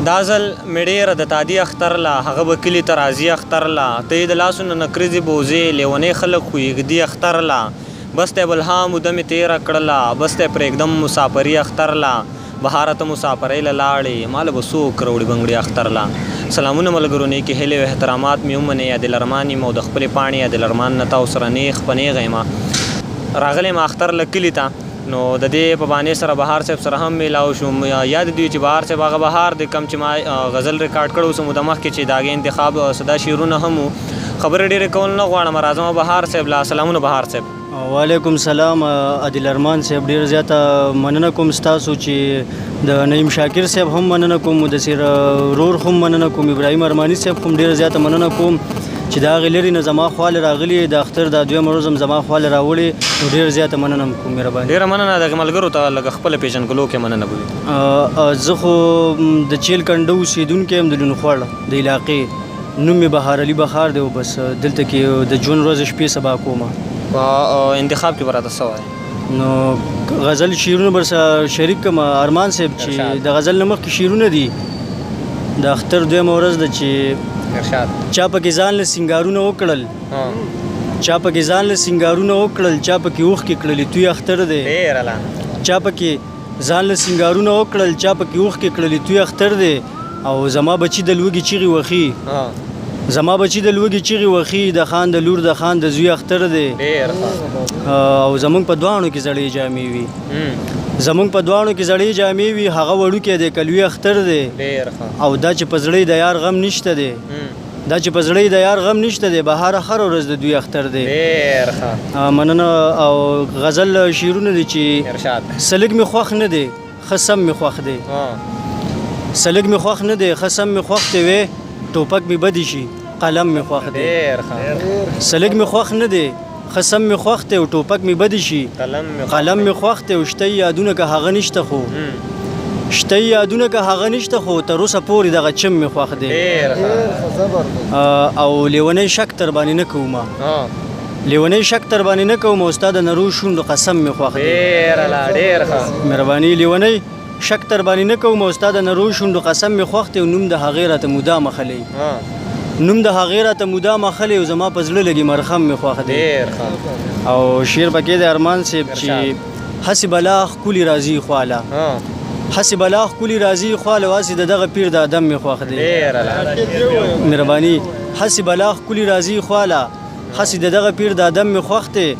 دا ځل مې ډېره د تادي اختر له هغه به کلي ته راځي اختر له ته یې د لاسونو نه کریزې بوزې لیونی خلک خو یږدي اختر له بس ته بلها موده مې تېره کړله بس ته پرېږدم مسافري اختر له بهاره ته مسافرۍ له لاړې ما له به څوک راوړي بنګړي اختر له سلامونه ملګرو نیکې هیلې او احترامات مې ومنئ یا دلرمان یم او د خپلې پاڼې یا دلرمان نه تاسو سره نیغ په نیغه یم راغلی یم اختر له کلي ته نو د دې په بانې سره بهار صاحب سره هم میلاو شوم یاد دی چې بهار صاحب هغه بهار دی کم چې ما غزل ریکارډ کړی اوس موده مخکې چې د هغې انتخاب صدا شعرونه هم وو خبرې ډېرې کول نه غواړم راځم بهار صاحب لا سلامونه بهار صاحب وعلیکم سلام عادل ارمان صاحب ډېر زیاته مننه کوم ستاسو چې د نعیم شاکر صاحب هم مننه کوم مدثر رور هم مننه کوم ابراهیم ارماني صاحب هم ډېر زیاته مننه کوم چې د هغې لرې نه زما خواله راغلي د اختر دا دویمه ورځ هم زما خواله راوړې نو ډېر زیاته مننه کوم مهرباني ډېره مننه دغه ملګرو ته لږ خپله پېژنګلو کې مننه به وي زه خو د چیل کنډه اوسېدونکی یم د لونخوړ د علاقې نوم مې بهار علي بخار دی او بس دلته کې د ژوند ورځ شپې سبا کومه په انتخاب کې به راته څه وایي نو غزل شعرونه برسره شریک کړم ارمان صاحب چې د غزل نه مخکې شعرونه دي د اختر دویمه ورځ ده چې چا پکې ځان له سینګارونه وکړل چا پکې ځان له سینګارونه وکړل چا پکې اوښکې کړلې توی اختر دی چا پکې ځان له سینګارونه وکړل چا پکې اوښکې کړلې توی اختر دی او زما بچي د لوږې چیغې وخي زما بچي د لوږې چیغې وخي د خان د لور د خان د زوی اختر دی او زمونږ په دواړو کې زړې جامې وي زمونږ په دواړو کې زړې جامې وي هغه وړوکی دی کلوي اختر دی او دا چې په زړې د یار غم نشته دی دا چې په زړې د یار غم نشته دی بهاره هره ورځ د دوی اختر دی مننه او غزل شعرونه دي چې سلګ مې خوښ نه دی ښه سم مې خوښ دی سلګ مې خوښ نه دی ښه سم مې خوښ دی وی ټوپک مې بدی شي قلم مې خوښ دی سلګ مې خوښ نه دی خصم مې خوښ دی او ټوپک مې بدی شي قلم مې خوښ دی او شته یادونه که هغه نشته خو شته یادونه که هغه نشته خو تر اوسه پورې دغه چم مې خوښ دی او لیونی شک تر باندې نه کوم لیونی شک تر باندې نه کوم او ستا د نرو شونډو قسم مې خوښ دی مهرباني لیونی شک تر باندې نه کوم او ستا د نرو شونډو قسم مې خوښ دی او نوم د هغې راته مدام خلی نوم د هغې راته مدام خلی او زما په زړه لګي مرخم مې خوښ دی او شعر پکې د ارمان صاحب چې هسې بلا ښکلي راځي خواله هسې بلا ښکلي راځي خواله واسې د دغه پیر د ادم مې خوښ دی مهرباني هسې بلا ښکلي راځي خواله هسې د دغه پیر د ادم مې خوښ دی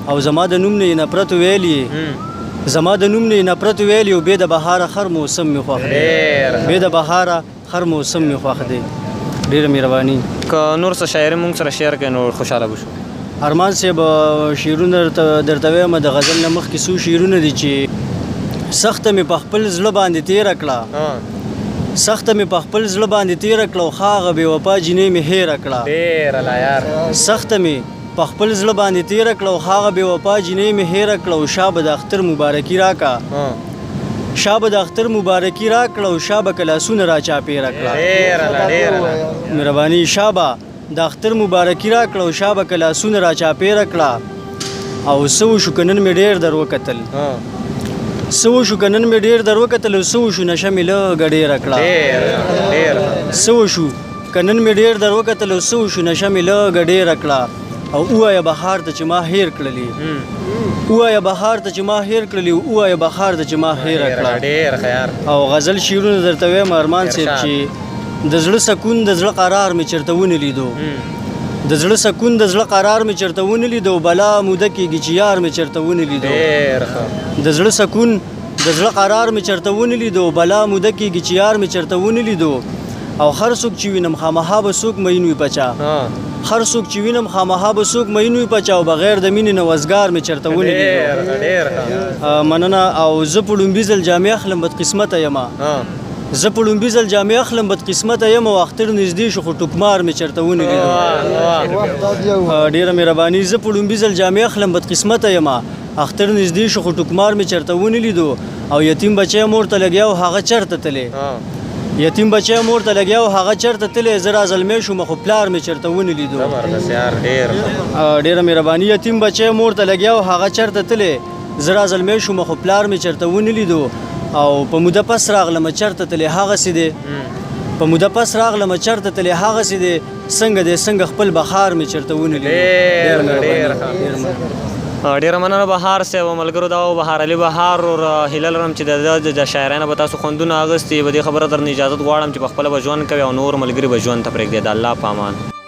او زما د نوم نه یې نفرت ویلي زما د نوم نه یې نفرت ویلي او بې د بهاره خر موسم مې خوښ دی بې د بهاره خر موسم مې خوښ دی ډېره مهرباني که نور څه شاعري مونږ سره شعر کوي نو خوشحاله به شو ارمان صاحب شعرونه درته وایم د غزل نه مخکې څو شعرونه دي چې سخته مې په خپل زړه باندې تېره کړه سخته مې په خپل زړه باندې تېره کړه او ښاغه بې وفا جینۍ مې هېره کړه سخته مې په خپل زړه باندې تېره کړه او ښاغه بې وفا جینۍ مې هېره کړه او شا به د اختر مبارکي راکړه شا به د اختر مبارکي راکړه او شا به کلاسونه را چاپېره کړه مهرباني شا به د اختر مبارکي راکړه او شا به کلاسونه را چاپېره کړه او څه وشو که نن مې ډېر در وکتل څه وشو که نن مې ډېر در وکتل او څه وشو نشه مې لږه ډېره کړه څه وشو که نن مې ډېر در وکتل او څه وشو نشه مې لږه ډېره کړه او ووایه بهار ته چې ما هېر کړلې ووایه بهار ته چې ما هېر کړلې ووایه بهار ته چې ما هېره کړه او غزل شعرونه درته وایم ارمان صاحب چې د زړه سکون د زړه قرار مې چېرته ونه لیدو د زړه سکون د زړه قرار مې چېرته ونه لیدو بلا موده کېږي چې یار مې چېرته ونه لیدو د زړه سکون د زړه قرار مې چېرته ونه لیدو بلا موده کېږي چې یار مې چېرته ونه لیدو او هر څوک چې وینم خامخا به څوک مین وي پچا هر څوک چې وینم خامخا به څوک مین وي پچا او بغیر د مینې نه وزګار مې چېرته ونه لیدو مننه او زه په لومبي ځل جامې اخلم بدقسمته یمه زه په لومبي ځل جامې اخلم بدقسمته یم او اختر نږدې شو خو ټوکمار مې چېرته ونه لیدو ډېره مهرباني زه په لومبي ځل جامې اخلم بدقسمته یم اختر نږدې شو خو ټوکمار مې چېرته ونه لیدو او یتیم بچی مور ته لګیا او هغه چېرته تللی یتیم بچی مور ته لګیا او هغه چېرته تللی زه رازلمی شوم خو پلار مې چېرته ونه لیدو ډېره مهرباني یتیم بچی مور ته لګیا او هغه چېرته تللی زه رازلمی شوم خو پلار مې چېرته ونه لیدو او په موده پس راغلم چېرته تلې هغسې دی په موده پس راغلم چېرته تلې هغسې دی څنګه دی څنګه خپل بخار مې چېرته ونه ډېره مننه بهار صاحب او ملګرو دا و بهار علي بهار ور هیله لرم چې د شاعرانو به تاسو خوندونه اخیستي به دې خبره درنه اجازت غواړم چې په خپله به ژوند کوي او نور ملګري به ژوند ته پرېږدي د الله په امان